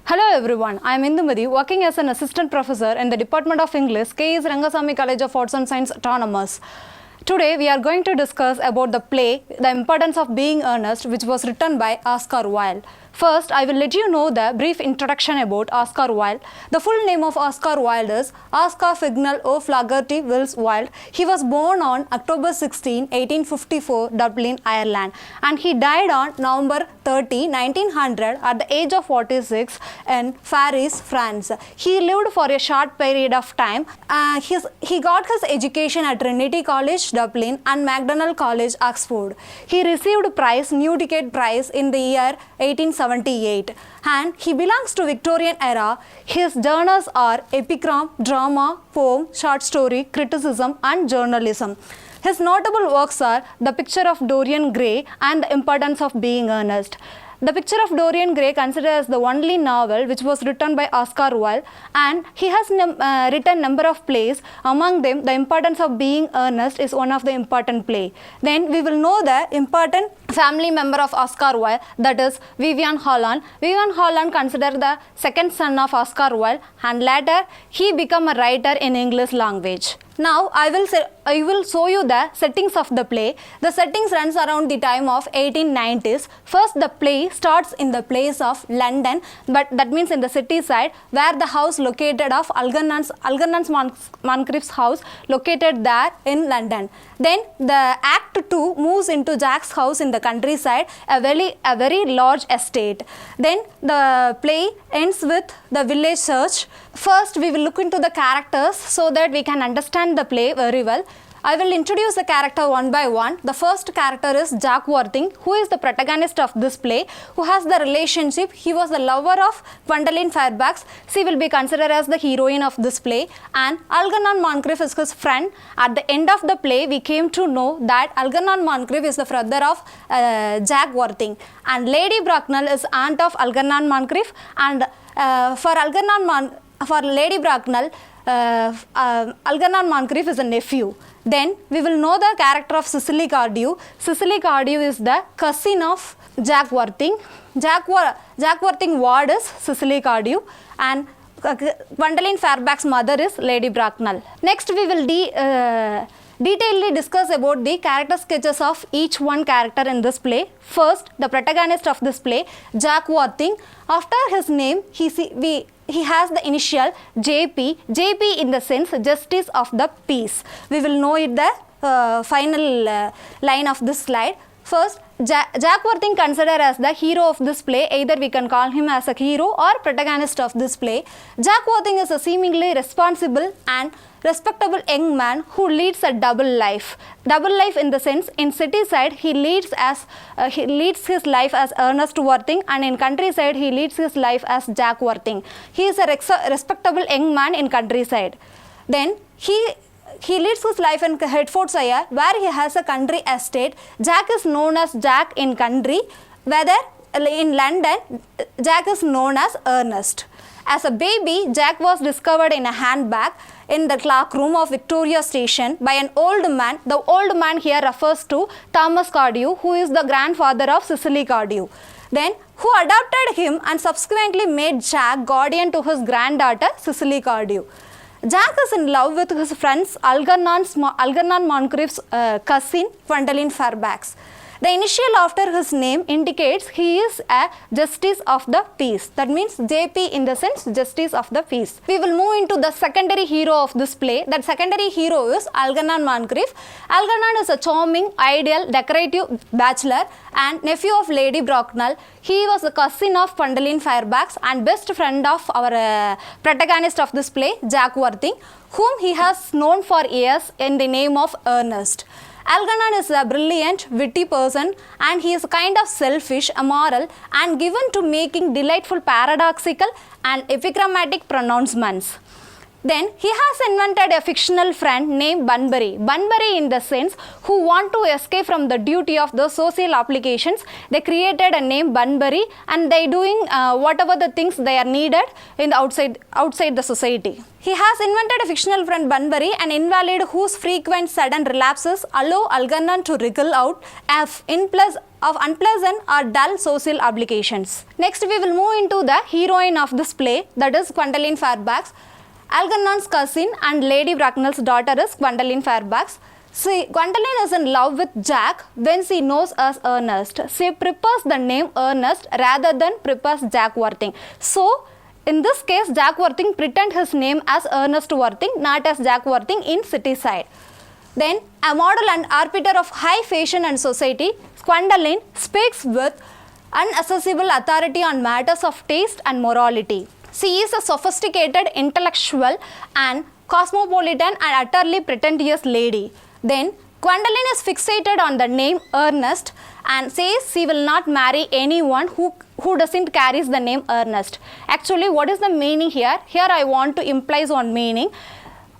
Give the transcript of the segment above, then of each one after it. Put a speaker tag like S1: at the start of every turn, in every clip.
S1: Hello everyone, I am Indhumathi, working as an assistant professor in the Department of English, K.S.Rangasamy College of Arts and Science, Autonomous. Today we are going to discuss about the play, The Importance of Being Earnest, which was written by Oscar Wilde. First, I will let you know the brief introduction about Oscar Wilde. The full name of Oscar Wilde is Oscar Fignell O'Flaherty Wills Wilde. He was born on October 16, 1854, Dublin, Ireland, and he died on November 30, 1900 at the age of 46 in Paris, France. He lived for a short period of time. He got his education at Trinity College, Dublin, and Macdonald College, Oxford. He received Newdigate Prize in the year 1878, and he belongs to Victorian era. His genres are epigram, drama, poem, short story, criticism, and journalism. His notable works are The Picture of Dorian Gray and The Importance of Being Earnest. The Picture of Dorian Gray considered as the only novel which was written by Oscar Wilde, and he has written number of plays. Among them, The Importance of Being Earnest is one of the important play. Then we will know the important family member of Oscar Wilde, that is Vivian Holland. Vivian Holland considered the second son of Oscar Wilde, and later he became a writer in English language. Now I will show you the settings of the play. The settings runs around the time of 1890s. First, the play starts in the place of London, but that means in the city side, where the house located of Algernon Moncrief's house located there in London. Then the Act 2 moves into Jack's house in the countryside, a very large estate. Then the play ends with the village church. First, we will look into the characters so that we can understand the play very well. I will introduce the character one by one. The first character is Jack Worthing, who is the protagonist of this play, who has the relationship. He was the lover of Gwendolyn Fairfax. She will be considered as the heroine of this play, and Algernon Moncrief is his friend. At the end of the play, we came to know that Algernon Moncrief is the brother of Jack Worthing, and Lady Bracknell is aunt of Algernon Moncrief, and for Lady Bracknell, Algernon Moncrief is a nephew. Then we will know the character of Cicely Cardew. Cicely Cardew is the cousin of Jack Worthing. Jack Worthing ward is Cicely Cardew, and Gwendolyn Fairfax's mother is Lady Bracknell. Next, we will detailedly discuss about the character sketches of each one character in this play. First, the protagonist of this play, Jack Worthing. After his name, he has the initial JP. JP in the sense Justice of the Peace. We will know it the final line of this slide. First, Jack Worthing considered as the hero of this play. Either we can call him as a hero or protagonist of this play. Jack Worthing is a seemingly responsible and respectable young man who leads a double life. Double life in the sense, in city side he leads his life as Ernest Worthing, and in countryside he leads his life as Jack Worthing. He is a respectable young man in countryside. Then he leads his life in Hertfordshire, where he has a country estate. Jack is known as Jack in country, whether in London Jack is known as Ernest. As a baby, Jack was discovered in a handbag in the clock room of Victoria Station by an old man. The old man here refers to Thomas Cardew, who is the grandfather of Cicely Cardew. Then, who adopted him and subsequently made Jack guardian to his granddaughter Cicely Cardew. Jack is in love with his friend's Algernon Moncrief's cousin, Gwendolyn Fairfax. The initial after his name indicates he is a Justice of the Peace. That means JP in the sense Justice of the Peace. We will move into the secondary hero of this play. That secondary hero is Algernon Moncrief. Algernon is a charming, ideal, decorative bachelor and nephew of Lady Bracknell. He was the cousin of Gwendolyn Fairfax and best friend of our protagonist of this play, Jack Worthing, whom he has known for years in the name of Ernest. Algernon is a brilliant, witty person, and he is kind of selfish, immoral, and given to making delightful paradoxical and epigrammatic pronouncements. Then he has invented a fictional friend named Bunbury. Bunbury in the sense who want to escape from the duty of the social obligations. They created a name Bunbury, and they doing whatever the things they are needed in the outside the society. He has invented a fictional friend Bunbury, an invalid whose frequent sudden relapses allow Algernon to wriggle out of of unpleasant or dull social obligations. Next, we will move into the heroine of this play, that is Gwendoline Fairfax. Algernon's cousin and Lady Bracknell's daughter is Gwendoline Fairfax. See, Gwendoline is in love with Jack when she knows as Ernest. She prefers the name Ernest rather than prefers Jack Worthing. So, in this case, Jack Worthing pretend his name as Ernest Worthing, not as Jack Worthing in City Side. Then, a model and arbiter of high fashion and society, Gwendoline speaks with inaccessible authority on matters of taste and morality. She is a sophisticated, intellectual and cosmopolitan and utterly pretentious lady. Then, Gwendoline is fixated on the name Ernest and says she will not marry anyone who doesn't carries the name Ernest. Actually, what is the meaning here? Here I want to imply one meaning.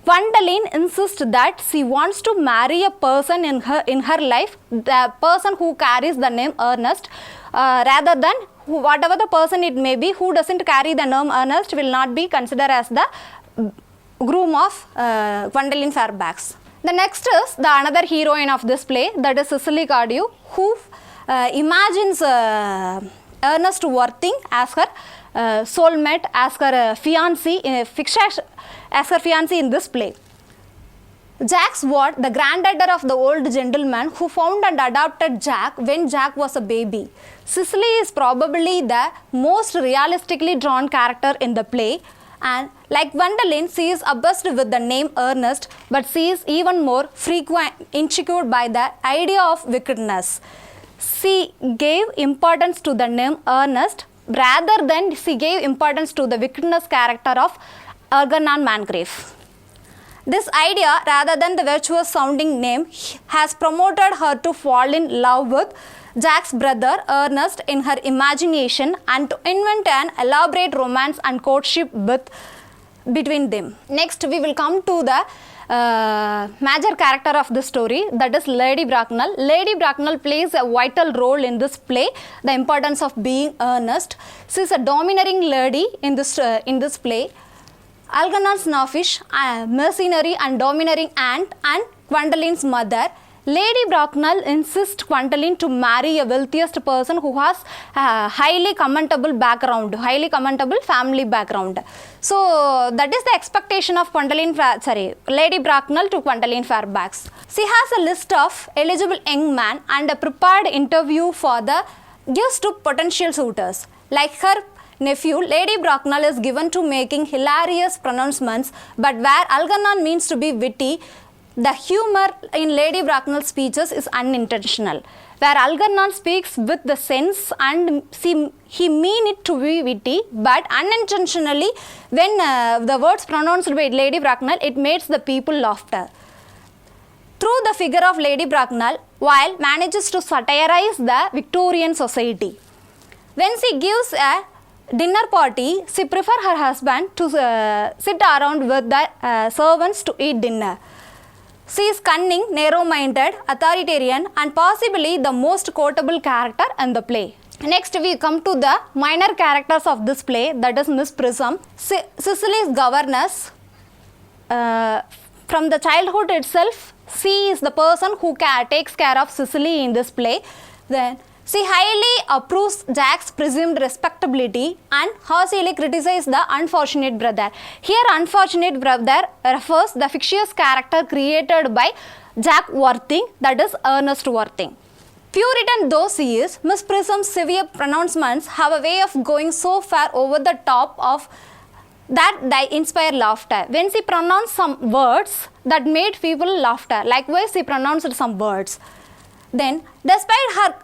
S1: Gwendoline insists that she wants to marry a person in her life, the person who carries the name Ernest, rather than whatever the person it may be who doesn't carry the name Ernest will not be considered as the groom of Gwendoline Fairfax. The next is the another heroine of this play, that is Cicely Cardew, who imagines Ernest Worthing as her soulmate, as her fiancé, as her fiancé in this play. Jack's Ward, the granddaughter of the old gentleman who found and adopted Jack when Jack was a baby. Cicely is probably the most realistically drawn character in the play, and like Gwendoline, she is obsessed with the name Ernest, but she is even more insecure by the idea of wickedness. She gave importance to the name Ernest rather than she gave importance to the wickedness character of Algernon Mangrave. This idea, rather than the virtuous sounding name, has promoted her to fall in love with Jack's brother Ernest in her imagination and to invent an elaborate romance and courtship between them. Next, we will come to the major character of the story, that is Lady Bracknell. Lady Bracknell plays a vital role in this play, the importance of being earnest. She is a domineering lady in this play. Algernon's snobbish, mercenary and domineering aunt and Gwendoline's mother. Lady Bracknell insists Gwendoline to marry a wealthiest person who has a highly commendable family background. So that is the expectation of Lady Bracknell to Gwendoline Fairfax. She has a list of eligible young men and a prepared interview for the gifts to potential suitors. Like her nephew, Lady Bracknell is given to making hilarious pronouncements, but where Algernon means to be witty, the humor in Lady Bracknell's speeches is unintentional. Where Algernon speaks with the sense and he mean it to be witty, but unintentionally when the words pronounced by Lady Bracknell, it makes the people laughter. Through the figure of Lady Bracknell, Wilde manages to satirize the Victorian society. When she gives a dinner party, she prefers her husband to sit around with the servants to eat dinner. She is cunning, narrow-minded, authoritarian and possibly the most quotable character in the play. Next, we come to the minor characters of this play, that is Miss Prism. Sicily's governess. From the childhood itself, she is the person who takes care of Sicily in this play. Then she highly approves Jack's presumed respectability and harshly criticizes the unfortunate brother. Here, unfortunate brother refers the fictitious character created by Jack Worthing, that is Ernest Worthing. Puritan though she is, Miss Prism's severe pronouncements have a way of going so far over the top of that they inspire laughter. When she pronounced some words that made people laughter, likewise she pronounced some words. Then, despite her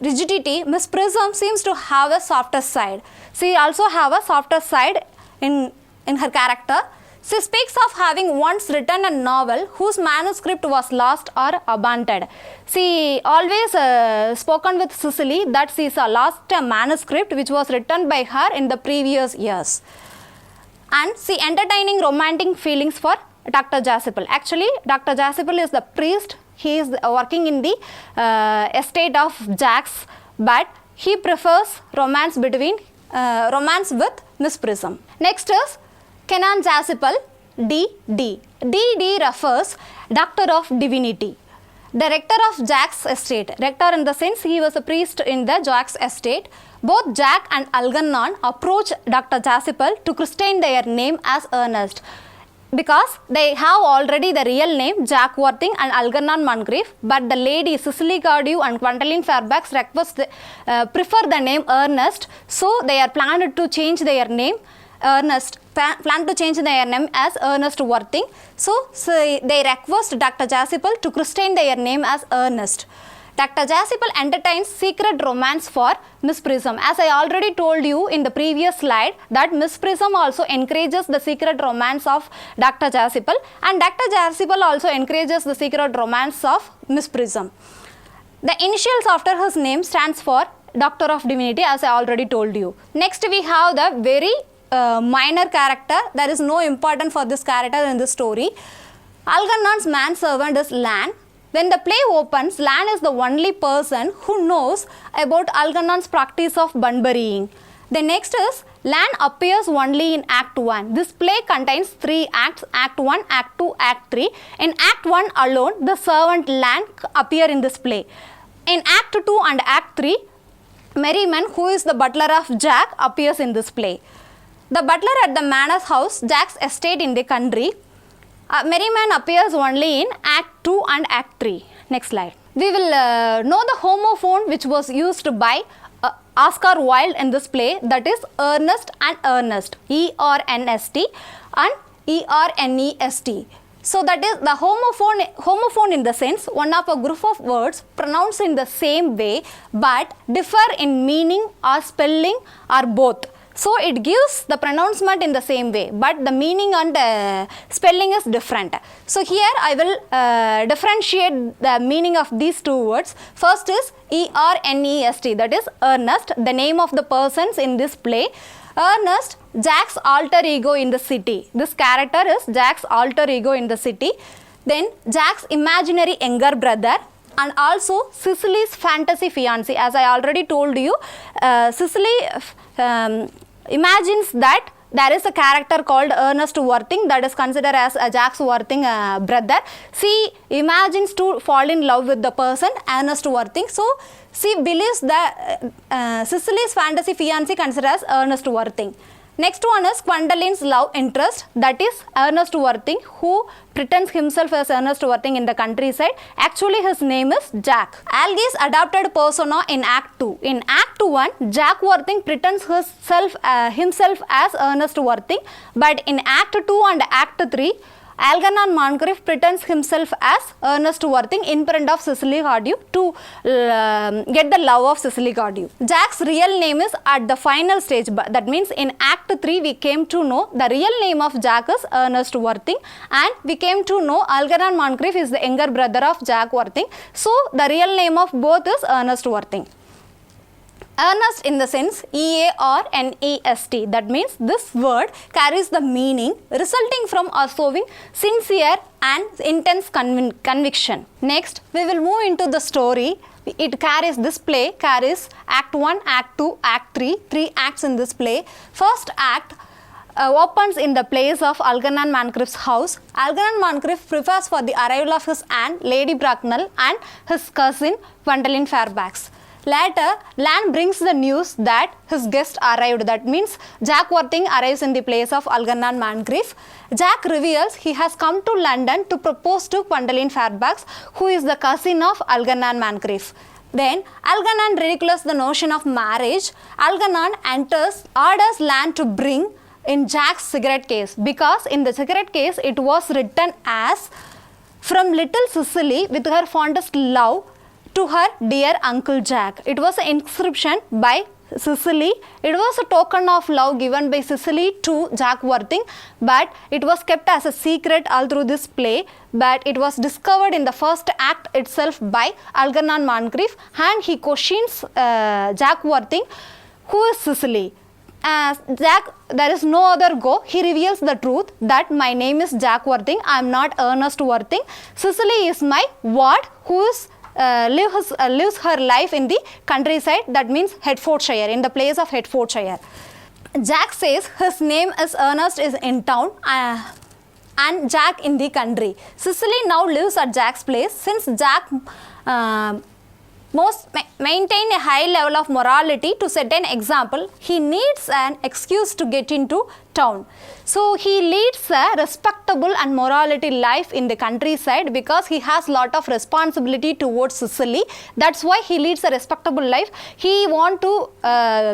S1: rigidity, Miss Prism seems to have a softer side. She also have a softer side in her character. She speaks of having once written a novel whose manuscript was lost or abandoned. She always spoken with Cicely that she lost a manuscript which was written by her in the previous years. And she entertaining romantic feelings for Dr. Jasipal. Actually, Dr. Jasipal is the priest. He is working in the estate of Jack's, but he prefers romance with Miss Prism. Next is Canon Jasipal, D.D. D.D. refers Doctor of Divinity. the rector of Jack's estate. Rector in the sense he was a priest in the Jack's estate. Both Jack and Algernon approach Dr. Chasuble to christen their name as Ernest, because they have already the real name Jack Worthing and Algernon Moncrief, but the lady Cicely Cardew and Gwendolyn Fairfax prefer the name Ernest, so they are planned to change their name as Ernest Worthing. So they request Dr. Chasuble to christen their name as Ernest. Dr. Chasuble entertains secret romance for Miss Prism. As I already told you in the previous slide that Miss Prism also encourages the secret romance of Dr. Chasuble, and Dr. Chasuble also encourages the secret romance of Miss Prism. The initials after his name stands for Doctor of Divinity, as I already told you. Next we have the very minor character. There is no importance for this character in this story. Algernon's manservant is Lan. When the play opens, Lan is the only person who knows about Algernon's practice of Bunburying. The next is Lan appears only in Act 1. This play contains 3 acts, Act 1, Act 2, Act 3. In Act 1 alone, the servant Lan appear in this play. In Act 2 and Act 3, Merriman, who is the butler of Jack, appears in this play. The butler at the manor's house, Jack's estate in the country, Merriman appears only in Act 2 and Act 3. Next slide. We will know the homophone which was used by Oscar Wilde in this play, that is earnest and earnest, E-R-N-S-T and E-R-N-E-S-T. So that is the homophone in the sense one of a group of words pronounced in the same way but differ in meaning or spelling or both. So it gives the pronouncement in the same way, but the meaning and spelling is different. So here I will differentiate the meaning of these two words. First is E-R-N-E-S-T, that is earnest, the name of the persons in this play. Ernest, Jack's alter ego in the city. This character is Jack's alter ego in the city. Then Jack's imaginary younger brother, and also Cicely's fantasy fiancé. As I already told you, Sicily imagines that there is a character called Ernest Worthing that is considered as Jack's Worthing brother. She imagines to fall in love with the person Ernest Worthing. So she believes that Cicely's fantasy fiancé considered as Ernest Worthing. Next one is Gwendolyn's love interest, that is Ernest Worthing, who pretends himself as Ernest Worthing in the countryside. Actually his name is Jack. Algie's adopted persona in Act 2. In Act 1, Jack Worthing pretends himself as Ernest Worthing, but in Act 2 and Act 3, Algernon Moncrief pretends himself as Ernest Worthing in front of Cicely Cardew to get the love of Cicely Cardew. Jack's real name is at the final stage. That means in Act 3 we came to know the real name of Jack is Ernest Worthing, and we came to know Algernon Moncrief is the younger brother of Jack Worthing. So the real name of both is Ernest Worthing. Earnest in the sense E-A-R-N-E-S-T, that means this word carries the meaning resulting from or showing sincere and intense conviction. Next, we will move into the story. This play carries Act 1, Act 2, Act 3, 3 acts in this play. First act opens in the place of Algernon Moncrief's house. Algernon Moncrief prepares for the arrival of his aunt, Lady Bracknell, and his cousin, Gwendolyn Fairfax. Later, Lan brings the news that his guest arrived. That means Jack Worthing arrives in the place of Algernon Moncrief. Jack reveals he has come to London to propose to Gwendolyn Fairfax, who is the cousin of Algernon Moncrief. Then, Algernon ridicules the notion of marriage. Algernon orders Lan to bring in Jack's cigarette case, because in the cigarette case it was written as, "From little Cicely with her fondest love to her dear Uncle Jack." It was an inscription by Cicely. It was a token of love given by Cicely to Jack Worthing, but it was kept as a secret all through this play. But it was discovered in the first act itself by Algernon Moncrief, and he questions Jack Worthing, who is Cicely. Jack, there is no other go. He reveals the truth that my name is Jack Worthing. I am not Ernest Worthing. Cicely is my ward, who is lives her life in the countryside, that means Hertfordshire, in the place of Hertfordshire. Jack says his name is Ernest is in town. and Jack in the country. Cicely now lives at Jack's place. Since Jack maintain a high level of morality to set an example, he needs an excuse to get into town. So he leads a respectable and morality life in the countryside because he has lot of responsibility towards Sicily. That's why he leads a respectable life. He want to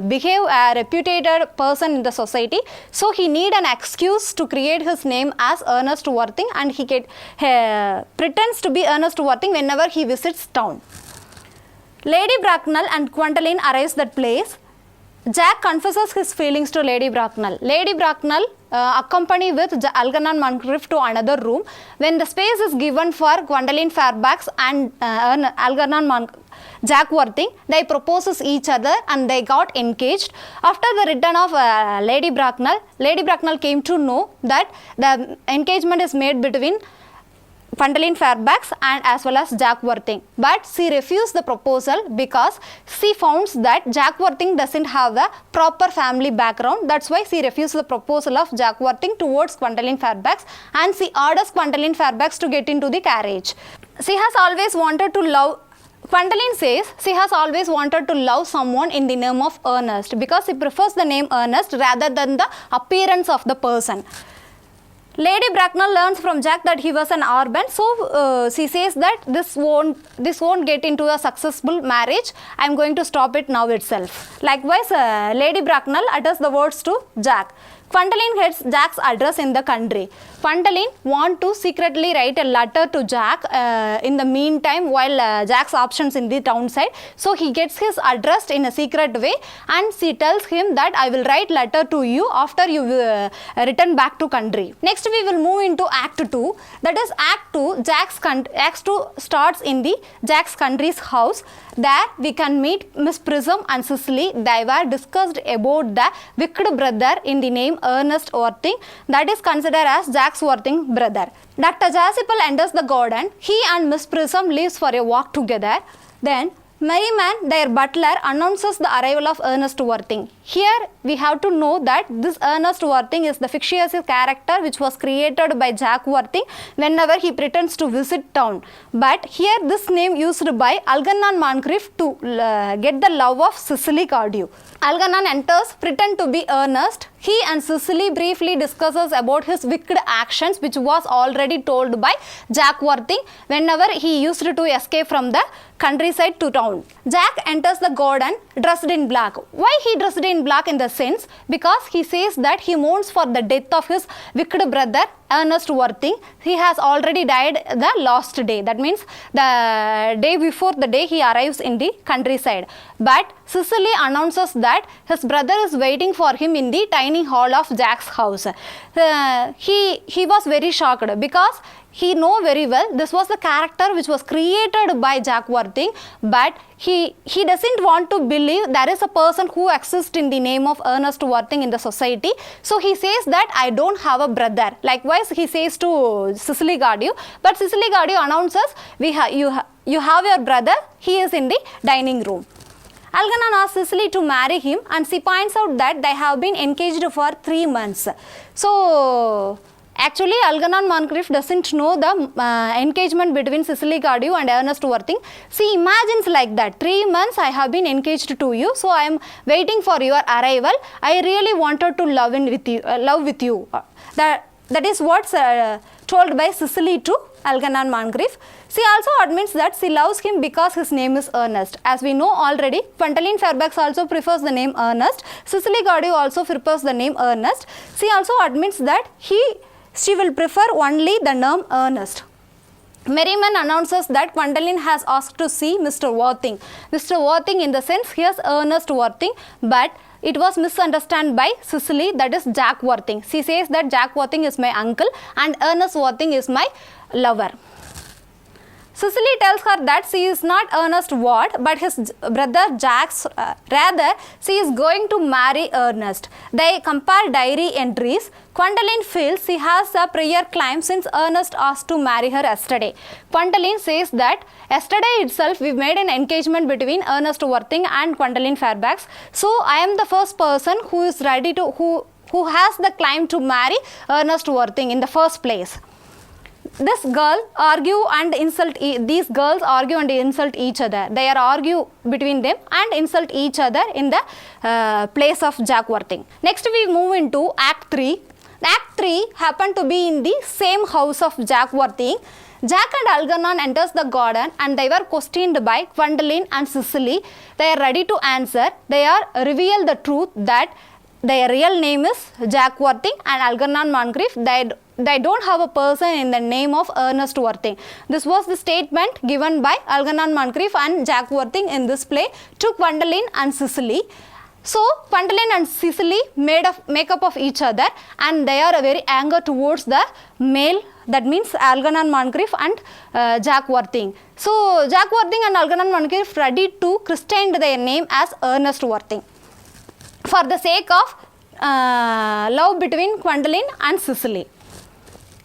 S1: behave a reputed person in the society. So he need an excuse to create his name as Ernest Worthing, and he pretends to be Ernest Worthing whenever he visits town. Lady Bracknell and Gwendoline arrives that place. Jack confesses his feelings to Lady Bracknell. Lady Bracknell accompany with Algernon Moncrief to another room. When the space is given for Gwendoline Fairfax and Algernon Jack Worthing, they proposes each other and they got engaged. After the return of Lady Bracknell came to know that the engagement is made between Gwendoline Fairfax and as well as Jack Worthing, but she refused the proposal because she found that Jack Worthing doesn't have a proper family background. That's why she refused the proposal of Jack Worthing towards Gwendoline Fairfax, and she orders Gwendoline Fairfax to get into the carriage. She has always wanted to love. Gwendoline says she has always wanted to love someone in the name of Ernest because she prefers the name Ernest rather than the appearance of the person. Lady Bracknell learns from Jack that he was an orphan, so she says that this won't get into a successful marriage. I am going to stop it now itself. Likewise, Lady Bracknell utters the words to Jack. Gwendoline gets Jack's address in the country. Gwendoline wants to secretly write a letter to Jack in the meantime while Jack's options in the town side. So he gets his address in a secret way and she tells him that I will write letter to you after you return back to country. Next we will move into Act 2. That is Act 2. Act 2 starts in the Jack's country's house. There we can meet Miss Prism and Sicily. They were discussed about the wicked brother in the name Ernest Worthing, that is considered as Jack's Worthing brother. Dr. Jasipal enters the garden. He and Miss Prism leaves for a walk together. Then Merriman, their butler, announces the arrival of Ernest Worthing. Here we have to know that this Ernest Worthing is the fictitious character which was created by Jack Worthing whenever he pretends to visit town. But here this name used by Algernon Moncrief to get the love of Cicely Cardew. Algernon enters, pretend to be Ernest. He and Cicely briefly discusses about his wicked actions which was already told by Jack Worthing whenever he used to escape from the countryside to town. Jack enters the garden dressed in black. Why he dressed in black in the sense? Because he says that he mourns for the death of his wicked brother Ernest Worthing. He has already died the last day. That means the day before the day he arrives in the countryside. But Cicely announces that his brother is waiting for him in the tiny hall of Jack's house. He was very shocked because he know very well this was the character which was created by Jack Worthing, but he doesn't want to believe there is a person who exists in the name of Ernest Worthing in the society. So he says that I don't have a brother. Likewise he says to Cicely Cardew, but Cicely Cardew announces you have your brother, he is in the dining room. Algernon asks Cicely to marry him and she points out that they have been engaged for 3 months. So actually Algernon Moncrief doesn't know the engagement between Cicely Cardew and Ernest Worthing. She imagines like that, 3 months I have been engaged to you, so I am waiting for your arrival. I really wanted to love with you. That is what's told by Cicely to Algernon Moncrief. She also admits that she loves him because his name is Ernest. As we know already, Gwendoline Fairfax also prefers the name Ernest. Cicely Cardew also prefers the name Ernest. She also admits that she will prefer only the name Ernest. Merriman announces that Gwendoline has asked to see Mr. Worthing. Mr. Worthing in the sense he is Ernest Worthing, but it was misunderstood by Cicely, that is Jack Worthing. She says that Jack Worthing is my uncle and Ernest Worthing is my lover. Cicely tells her that she is not Ernest Ward but his brother Jack's, rather she is going to marry Ernest. They compare diary entries. Gwendoline feels she has a prior claim since Ernest asked to marry her yesterday. Gwendoline says that yesterday itself we made an engagement between Ernest Worthing and Gwendoline Fairfax. So I am the first person who is ready to who has the claim to marry Ernest Worthing in the first place. This girl argue and insult, these girls argue and insult each other. They are argue between them and insult each other in the place of Jack Worthing. Next we move into Act 3. Act 3 happened to be in the same house of Jack Worthing. Jack and Algernon enters the garden and they were questioned by Gwendoline and Sicily. They are ready to answer. They are reveal the truth that their real name is Jack Worthing and Algernon Moncrief. They don't have a person in the name of Ernest Worthing. This was the statement given by Algernon Moncrief and Jack Worthing in this play to Gwendoline and Sicily. So Gwendoline and Sicily make up of each other and they are very angry towards the male, that means Algernon Moncrief and Jack Worthing. So Jack Worthing and Algernon Moncrief ready to christen their name as Ernest Worthing for the sake of love between Gwendoline and Sicily.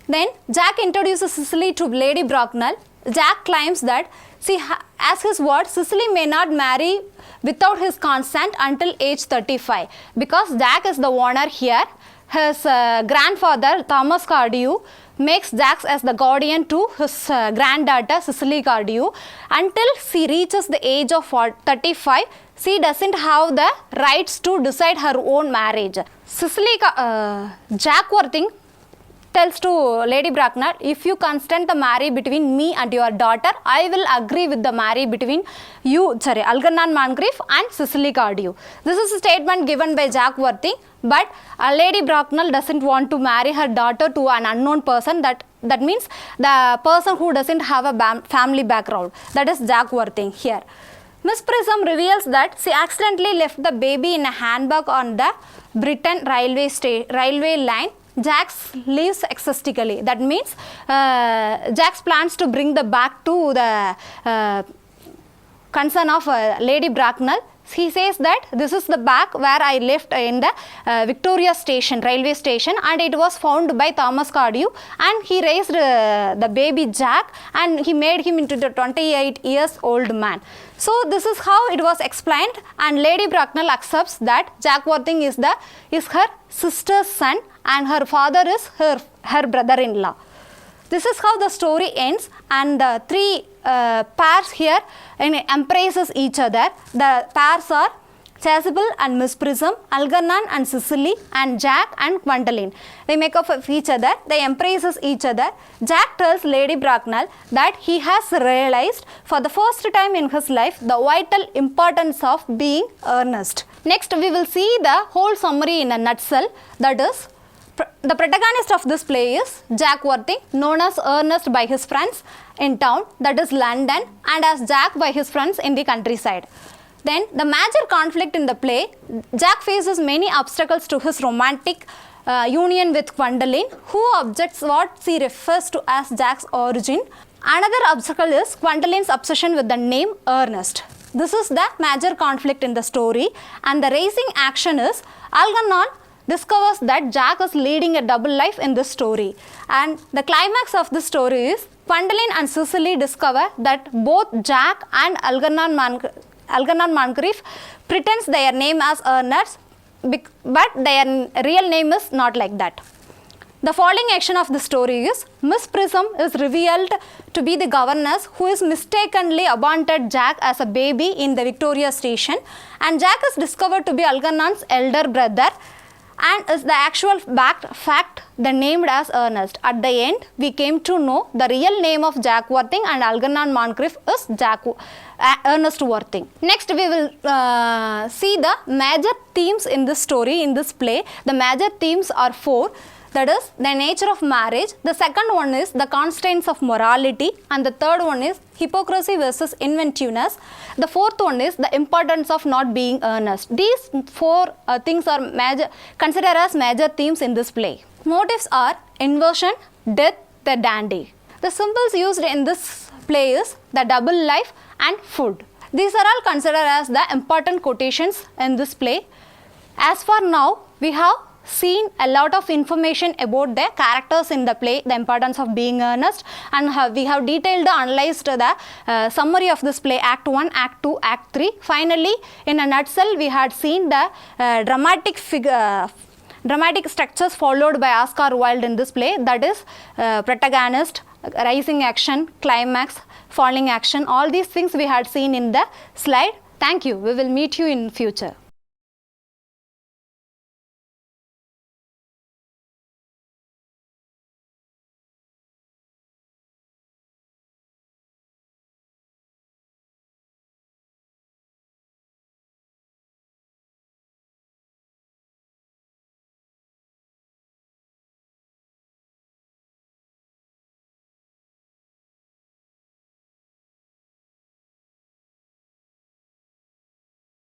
S1: Then Jack introduces Sicily to Lady Bracknell. Jack claims that, see, as his word, Sicily may not marry without his consent until age 35 because Jack is the owner here. His grandfather Thomas Cardew makes Jack as the guardian to his granddaughter Cicely Cardew. Until she reaches the age of 35, she doesn't have the rights to decide her own marriage. Jack Worthing tells to Lady Bracknell, if you consent the marriage between me and your daughter, I will agree with the marriage between Algernon Moncrief and Cicely Cardew. This is a statement given by Jack Worthing, but Lady Bracknell doesn't want to marry her daughter to an unknown person. That means the person who doesn't have a family background. That is Jack Worthing here. Miss Prism reveals that she accidentally left the baby in a handbag on the Brighton railway line. Jack leaves ecstatically. That means Jack plans to bring the bag to the concern of Lady Bracknell. He says that this is the bag where I left in the Victoria station, railway station, and it was found by Thomas Cardew, and he raised the baby Jack and he made him into the 28 years old man. So this is how it was explained, and Lady Bracknell accepts that Jack Worthing is her sister's son and her father is her brother-in-law. This is how the story ends, and the three pairs here embraces each other. The pairs are Chasuble and Miss Prism, Algernon and Sicily, and Jack and Gwendoline. They make up of each other. They embraces each other. Jack tells Lady Bracknell that he has realized for the first time in his life the vital importance of being earnest. Next, we will see the whole summary in a nutshell. That is, the protagonist of this play is Jack Worthing, known as Ernest by his friends in town, that is London, and as Jack by his friends in the countryside. Then the major conflict in the play, Jack faces many obstacles to his romantic union with Gwendoline, who objects what she refers to as Jack's origin. Another obstacle is Gwendoline's obsession with the name Ernest. This is the major conflict in the story, and the raising action is Algernon discovers that Jack is leading a double life in this story, and the climax of the story is Gwendoline and Sicily discover that both Jack and Algernon Moncrief pretends their name as Ernest, but their real name is not like that. The following action of the story is Miss Prism is revealed to be the governess who is mistakenly abandoned Jack as a baby in the Victoria station, and Jack is discovered to be Algernon's elder brother and is the actual fact the named as Ernest. At the end, we came to know the real name of Jack Worthing and Algernon Moncrief is Ernest Worthing. Next, we will see the major themes in this story, in this play. The major themes are four. That is the nature of marriage. The second one is the constraints of morality, and the third one is hypocrisy versus inventiveness. The fourth one is the importance of not being earnest. These four things are considered as major themes in this play. Motives are inversion, death, the dandy. The symbols used in this play is the double life and food. These are all considered as the important quotations in this play. As for now, we have seen a lot of information about the characters in the play, the importance of being earnest, and we have detailed analyzed the summary of this play, Act 1, Act 2, Act 3. Finally, in a nutshell, we had seen the dramatic dramatic structures followed by Oscar Wilde in this play, that is protagonist, rising action, climax, falling action, all these things we had seen in the slide. Thank you. We will meet you in future.